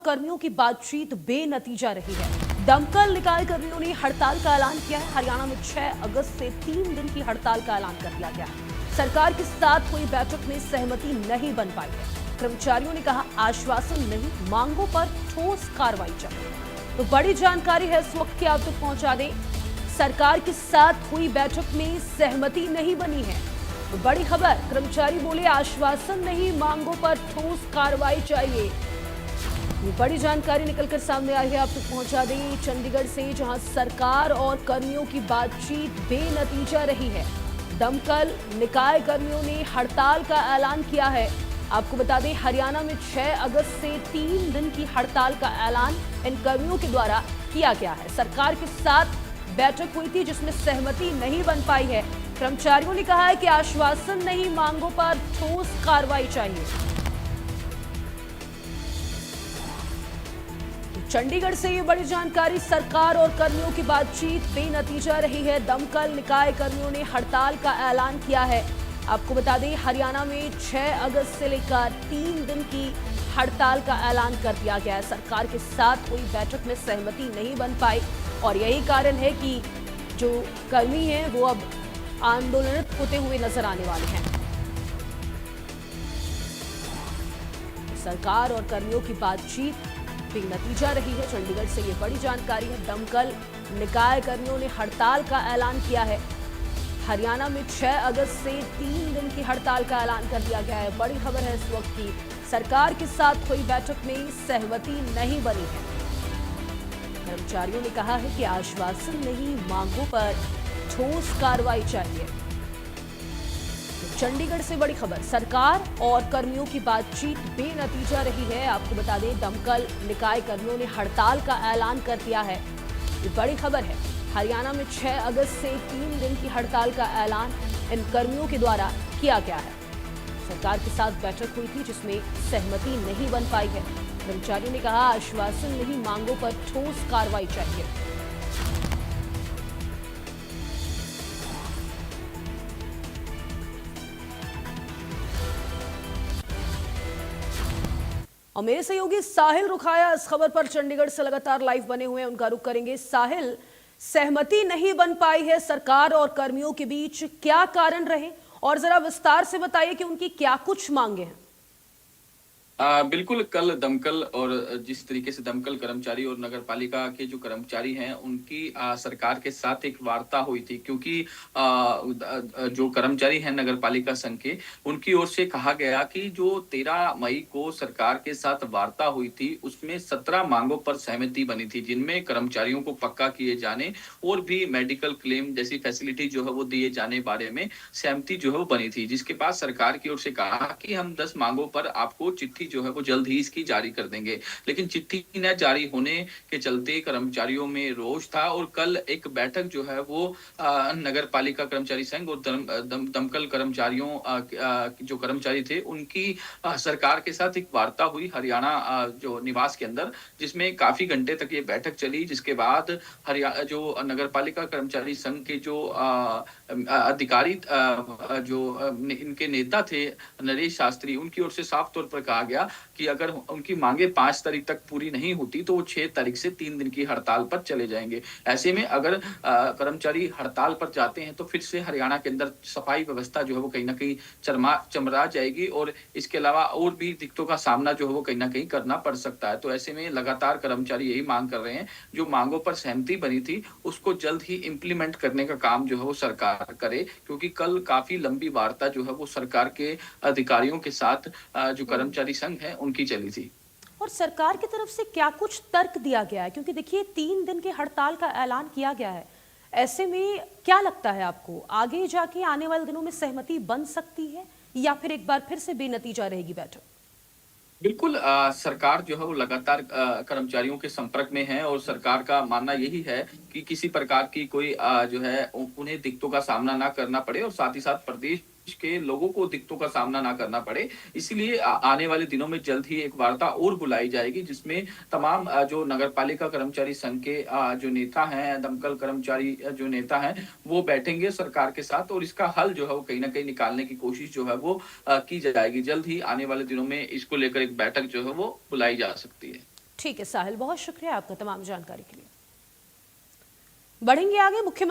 कर्मियों की बातचीत बेनतीजा रही है। दमकल निकाय कर्मियों ने हड़ताल का ऐलान किया है। हरियाणा में 6 अगस्त से 3 दिन की हड़ताल का ऐलान कर दिया गया है। सरकार के साथ हुई बैठक में सहमति नहीं बन पाई है। कर्मचारियों ने कहा आश्वासन नहीं, मांगों पर ठोस कार्रवाई चाहिए। तो बड़ी जानकारी है इस वक्त की आप तक पहुंचा दें। सरकार के साथ हुई बैठक में सहमति नहीं बनी है। तो बड़ी खबर, कर्मचारी बोले आश्वासन नहीं, मांगों पर ठोस कार्रवाई चाहिए। ये बड़ी जानकारी निकलकर सामने आई है, आप तक पहुंचा दें चंडीगढ़ से, जहां सरकार और कर्मियों की बातचीत बेनतीजा रही है। दमकल निकाय कर्मियों ने हड़ताल का ऐलान किया है। आपको बता दें हरियाणा में 6 अगस्त से 3 दिन की हड़ताल का ऐलान इन कर्मियों के द्वारा किया गया है। सरकार के साथ बैठक हुई थी जिसमें सहमति नहीं बन पाई है। कर्मचारियों ने कहा है कि आश्वासन नहीं, मांगों पर ठोस कार्रवाई चाहिए। चंडीगढ़ से ये बड़ी जानकारी, सरकार और कर्मियों की बातचीत बेनतीजा रही है। दमकल निकाय कर्मियों ने हड़ताल का ऐलान किया है। आपको बता दें हरियाणा में 6 अगस्त से लेकर 3 दिन की हड़ताल का ऐलान कर दिया गया है। सरकार के साथ हुई बैठक में सहमति नहीं बन पाई और यही कारण है कि जो कर्मी हैं वो अब आंदोलनित होते हुए नजर आने वाले हैं। सरकार और कर्मियों की बातचीत बेनतीजा रही है। चंडीगढ़ से ये बड़ी जानकारी है। दमकल निकाय कर्मियों ने हड़ताल का ऐलान किया है। हरियाणा में 6 अगस्त से 3 दिन की हड़ताल का ऐलान कर दिया गया है। बड़ी खबर है इस वक्त की, सरकार के साथ हुई बैठक में सहमति नहीं बनी है। कर्मचारियों ने कहा है कि आश्वासन नहीं, मांगों पर ठोस कार्रवाई चाहिए। चंडीगढ़ से बड़ी खबर, सरकार और कर्मियों की बातचीत बेनतीजा रही है। आपको बता दें दमकल निकाय कर्मियों ने हड़ताल का ऐलान कर दिया है। ये बड़ी खबर है। हरियाणा में 6 अगस्त से 3 दिन की हड़ताल का ऐलान इन कर्मियों के द्वारा किया गया है। सरकार के साथ बैठक हुई थी जिसमें सहमति नहीं बन पाई है। कर्मचारियों ने कहा आश्वासन नहीं, मांगों पर ठोस कार्रवाई चाहिए। और मेरे सहयोगी साहिल रुखाया इस खबर पर चंडीगढ़ से लगातार लाइव बने हुए हैं, उनका रुख करेंगे। साहिल, सहमति नहीं बन पाई है सरकार और कर्मियों के बीच, क्या कारण रहे और जरा विस्तार से बताइए कि उनकी क्या कुछ मांगे हैं। बिल्कुल, कल दमकल और जिस तरीके से दमकल कर्मचारी और नगर पालिका के जो कर्मचारी हैं उनकी सरकार के साथ एक वार्ता हुई थी, क्योंकि जो कर्मचारी हैं नगर पालिका संघ के, उनकी ओर से कहा गया कि जो 13 मई को सरकार के साथ वार्ता हुई थी उसमें 17 मांगों पर सहमति बनी थी, जिनमें कर्मचारियों को पक्का किए जाने और भी मेडिकल क्लेम जैसी फैसिलिटी जो है वो दिए जाने बारे में सहमति जो है वो बनी थी, जिसके बाद सरकार की ओर से कहा कि हम 10 मांगों पर आपको चिट्ठी जो है वो जल्द ही इसकी जारी कर देंगे। लेकिन चिट्ठी न जारी होने के चलते कर्मचारियों में रोष था और कल एक बैठक जो है वो नगर पालिका कर्मचारी संघ और दमकल कर्मचारियों जो कर्मचारी थे उनकी सरकार के साथ एक वार्ता हुई हरियाणा जो निवास के अंदर, जिसमें काफी घंटे तक ये बैठक चली, जिसके बाद हरियाणा जो नगर पालिका कर्मचारी संघ के जो अधिकारी जो इनके नेता थे नरेश शास्त्री, उनकी ओर से साफ तौर पर कहा गया कि अगर उनकी मांगे 5 तारीख तक पूरी नहीं होती तो वो 6 तारीख से 3 दिन की हड़ताल पर चले जाएंगे। ऐसे में अगर कर्मचारी हड़ताल पर जाते हैं तो फिर से हरियाणा के अंदर सफाई व्यवस्था जो है वो कहीं ना कहीं चरमरा जाएगी और इसके अलावा और भी दिक्कतों का सामना जो है वो कहीं ना कहीं करना पड़ सकता है। तो ऐसे में लगातार कर्मचारी यही मांग कर रहे हैं, जो मांगों पर सहमति बनी थी उसको जल्द ही इम्प्लीमेंट करने का काम जो है वो सरकार करे, क्योंकि कल काफी लंबी वार्ता जो है वो सरकार के अधिकारियों के साथ जो कर्मचारी संघ है उनकी चली थी। और सरकार की तरफ से क्या कुछ तर्क दिया गया है, क्योंकि देखिए 3 दिन की हड़ताल का ऐलान किया गया है। ऐसे में क्या लगता है आपको, आगे जाके आने वाले दिनों में सहमति बन सकती है या फिर एक बार फिर से बेनतीजा रहेगी बैठक? बिल्कुल, सरकार जो है वो लगातार कर्मचारियों के संपर्क में है और सरकार का मानना यही है कि किसी प्रकार की कोई जो है उन्हें दिक्कतों का सामना ना करना पड़े और साथ ही साथ प्रदेश के लोगों को दिक्कतों का सामना ना करना पड़े। इसीलिए आने वाले दिनों में जल्द ही एक वार्ता और बुलाई जाएगी, जिसमें तमाम जो नगरपालिका कर्मचारी संघ के जो नेता हैं, दमकल कर्मचारी जो नेता हैं, वो बैठेंगे सरकार के साथ और इसका हल जो है वो कहीं ना कहीं निकालने की कोशिश जो है वो की जाएगी। जल्द ही आने वाले दिनों में इसको लेकर एक बैठक जो है वो बुलाई जा सकती है। ठीक है साहिल, बहुत शुक्रिया आपका तमाम जानकारी के लिए। बढ़ेंगे आगे। मुख्यमंत्री